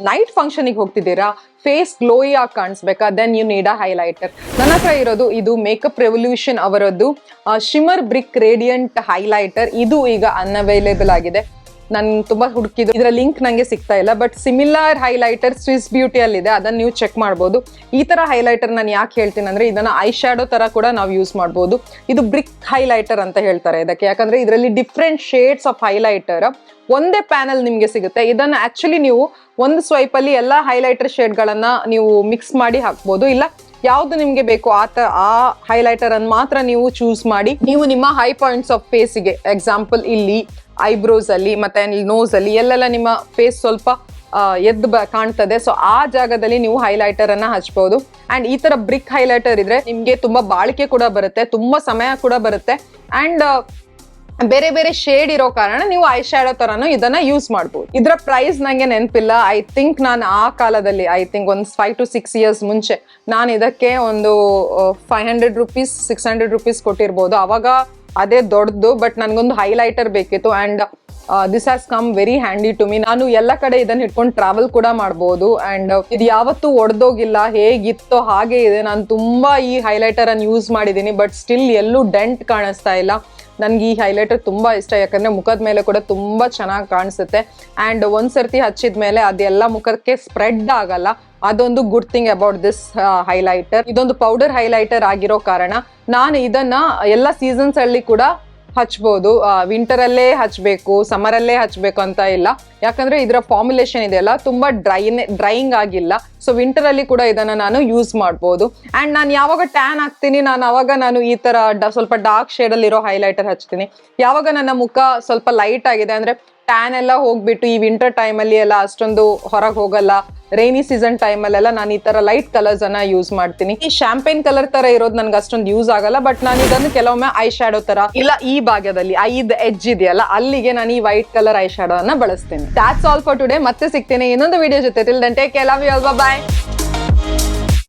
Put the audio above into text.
Night ಫಂಕ್ಷನಿಗೆ ಹೋಗ್ತಿದ್ದೀರಾ, face glowy ಆಗಿ ಕಾಣಿಸ್ಬೇಕಾ, then you need a highlighter. ನನ್ನ ಹತ್ರ ಇರೋದು ಇದು ಮೇಕಪ್ ರೆವಲ್ಯೂಷನ್ ಅವರದ್ದು ಶಿಮರ್ ಬ್ರಿಕ್ ರೇಡಿಯಂಟ್ ಹೈಲೈಟರ್. ಇದು ಈಗ ಅನ್ಅವೈಲೇಬಲ್ ಆಗಿದೆ. ನಾನು ತುಂಬಾ ಹುಡುಕಿದ್ದು, ಇದರ ಲಿಂಕ್ ನಂಗೆ ಸಿಗ್ತಾ ಇಲ್ಲ. ಬಟ್ ಸಿಮಿಲರ್ ಹೈಲೈಟರ್ ಸ್ವಿಸ್ ಬ್ಯೂಟಿಯಲ್ಲಿ ಇದೆ, ಅದನ್ನ ನೀವು ಚೆಕ್ ಮಾಡ್ಬೋದು. ಈ ತರ ಹೈಲೈಟರ್ ನಾನು ಯಾಕೆ ಹೇಳ್ತೀನಿ ಅಂದ್ರೆ, ಇದನ್ನ ಐ ಶ್ಯಾಡೋ ತರ ಕೂಡ ನಾವು ಯೂಸ್ ಮಾಡ್ಬೋದು. ಇದು ಬ್ರಿಕ್ ಹೈಲೈಟರ್ ಅಂತ ಹೇಳ್ತಾರೆ ಇದಕ್ಕೆ, ಯಾಕಂದ್ರೆ ಇದರಲ್ಲಿ ಡಿಫ್ರೆಂಟ್ ಶೇಡ್ಸ್ ಆಫ್ ಹೈಲೈಟರ್ ಒಂದೇ ಪ್ಯಾನಲ್ ನಿಮ್ಗೆ ಸಿಗುತ್ತೆ. ಇದನ್ನ ಆಕ್ಚುಲಿ ನೀವು ಒಂದು ಸ್ವೈಪ್ ಅಲ್ಲಿ ಎಲ್ಲಾ ಹೈಲೈಟರ್ ಶೇಡ್ ಗಳನ್ನ ನೀವು ಮಿಕ್ಸ್ ಮಾಡಿ ಹಾಕ್ಬೋದು. ಇಲ್ಲ ಯಾವ್ದು ನಿಮ್ಗೆ ಬೇಕು ಆ ಹೈಲೈಟರ್ ಅನ್ನು ಮಾತ್ರ ನೀವು ಚೂಸ್ ಮಾಡಿ ನೀವು ನಿಮ್ಮ ಹೈ ಪಾಯಿಂಟ್ಸ್ ಆಫ್ ಫೇಸ್ಗೆ, ಎಕ್ಸಾಂಪಲ್ ಇಲ್ಲಿ ಐಬ್ರೋಸ್ ಅಲ್ಲಿ ಮತ್ತೆ ನೋಸ್ ಅಲ್ಲಿ ಎಲ್ಲೆಲ್ಲ ನಿಮ್ಮ ಫೇಸ್ ಸ್ವಲ್ಪ ಎದ್ದು ಕಾಣ್ತದೆ, ಸೊ ಆ ಜಾಗದಲ್ಲಿ ನೀವು ಹೈಲೈಟರ್ ಅನ್ನ ಹಚ್ಬಹುದು. ಅಂಡ್ ಈ ತರ ಬ್ರಿಕ್ ಹೈಲೈಟರ್ ಇದ್ರೆ ನಿಮ್ಗೆ ತುಂಬಾ ಬಾಳಿಕೆ ಕೂಡ ಬರುತ್ತೆ, ತುಂಬಾ ಸಮಯ ಕೂಡ ಬರುತ್ತೆ. ಅಂಡ್ ಬೇರೆ ಬೇರೆ ಶೇಡ್ ಇರೋ ಕಾರಣ ನೀವು ಐ ಶ್ಯಾಡೋ ತರನು ಇದನ್ನ ಯೂಸ್ ಮಾಡ್ಬೋದು. ಇದರ ಪ್ರೈಸ್ ನಂಗೆ ನೆನಪಿಲ್ಲ. ಐ ಥಿಂಕ್ ನಾನು ಆ ಕಾಲದಲ್ಲಿ ಒಂದು 5 to 6 years ಮುಂಚೆ ನಾನು ಇದಕ್ಕೆ ಒಂದು 500 rupees 600 rupees ಕೊಟ್ಟಿರ್ಬೋದು. ಅವಾಗ ಅದೇ ದೊಡ್ಡದು. ಬಟ್ ನನಗೊಂದು ಹೈಲೈಟರ್ ಬೇಕಿತ್ತು and this has come very handy to me. ನಾನು ಎಲ್ಲ ಕಡೆ ಇದನ್ನ ಇಟ್ಕೊಂಡು ಟ್ರಾವೆಲ್ ಕೂಡ ಮಾಡ್ಬೋದು. ಅಂಡ್ ಇದು ಯಾವತ್ತೂ ಒಡೆದೋಗಿಲ್ಲ, ಹೇಗಿತ್ತೋ ಹಾಗೆ ಇದೆ. ನಾನು ತುಂಬಾ ಈ ಹೈಲೈಟರ್ ಅನ್ನು ಯೂಸ್ ಮಾಡಿದ್ದೀನಿ, ಬಟ್ ಸ್ಟಿಲ್ ಎಲ್ಲೂ ಡೆಂಟ್ ಕಾಣಿಸ್ತಾ ಇಲ್ಲ. ನನ್ಗೆ ಈ ಹೈಲೈಟರ್ ತುಂಬಾ ಇಷ್ಟ, ಯಾಕಂದ್ರೆ ಮುಖದ ಮೇಲೆ ಕೂಡ ತುಂಬಾ ಚೆನ್ನಾಗಿ ಕಾಣಿಸುತ್ತೆ. ಅಂಡ್ ಒಂದ್ಸರ್ತಿ ಹಚ್ಚಿದ ಮೇಲೆ ಅದೆಲ್ಲ ಮುಖಕ್ಕೆ ಸ್ಪ್ರೆಡ್ ಆಗಲ್ಲ. ಅದೊಂದು good thing about this highlighter. ಇದೊಂದು ಪೌಡರ್ ಹೈಲೈಟರ್ ಆಗಿರೋ ಕಾರಣ ನಾನು ಇದನ್ನ ಎಲ್ಲ ಸೀಸನ್ಸ್ ಅಲ್ಲಿ ಕೂಡ ಹಚ್ಬೋದು. ವಿಂಟರ್ ಅಲ್ಲೇ ಹಚ್ಬೇಕು, ಸಮರ್ ಅಲ್ಲೇ ಹಚ್ಬೇಕು ಅಂತ ಇಲ್ಲ, ಯಾಕಂದ್ರೆ ಇದರ ಫಾರ್ಮುಲೇಷನ್ ಇದೆಯಲ್ಲ ತುಂಬಾ ಡ್ರೈಯಿಂಗ್ ಆಗಿಲ್ಲ. ಸೊ ವಿಂಟರ್ ಅಲ್ಲಿ ಕೂಡ ಇದನ್ನ ನಾನು ಯೂಸ್ ಮಾಡ್ಬೋದು. ಅಂಡ್ ನಾನು ಯಾವಾಗ ಟ್ಯಾನ್ ಆಗ್ತೀನಿ ನಾನು ಈ ತರ ಸ್ವಲ್ಪ ಡಾರ್ಕ್ ಶೇಡ್ ಅಲ್ಲಿ ಇರೋ ಹೈಲೈಟರ್ ಹಚ್ತೀನಿ. ಯಾವಾಗ ನನ್ನ ಮುಖ ಸ್ವಲ್ಪ ಲೈಟ್ ಆಗಿದೆ ಅಂದ್ರೆ ಟ್ಯಾನ್ ಎಲ್ಲ ಹೋಗ್ಬಿಟ್ಟು ಈ ವಿಂಟರ್ ಟೈಮ್ ಅಲ್ಲಿ ಎಲ್ಲ ಅಷ್ಟೊಂದು ಹೊರಗೆ ಹೋಗಲ್ಲ, ರೈನಿ ಸೀಸನ್ ಟೈಮ್ ಅಲ್ಲೆಲ್ಲ ನಾನು ಈ ತರ ಲೈಟ್ ಕಲರ್ಸ್ ಅನ್ನ ಯೂಸ್ ಮಾಡ್ತೀನಿ. ಈ ಶಾಂಪೇನ್ ಕಲರ್ ತರ ಇರೋದು ನನ್ಗೆ ಅಷ್ಟೊಂದು ಯೂಸ್ ಆಗಲ್ಲ. ಬಟ್ ನಾನು ಇದನ್ನು ಕೆಲವೊಮ್ಮೆ ಐ ಶ್ಯಾಡೋ ತರ, ಇಲ್ಲ ಈ ಭಾಗದಲ್ಲಿ ಐದ್ ಎಡ್ಜ್ ಇದೆಯಲ್ಲ ಅಲ್ಲಿಗೆ ನಾನು ಈ ವೈಟ್ ಕಲರ್ ಐ ಶ್ಯಾಡೋ ಅನ್ನ ಬಳಸ್ತೀನಿ. That's all for today. ಮತ್ತೆ ಸಿಗ್ತೇನೆ ಇನ್ನೊಂದು ವಿಡಿಯೋ ಜೊತೆ. Till then take care, love you all, by.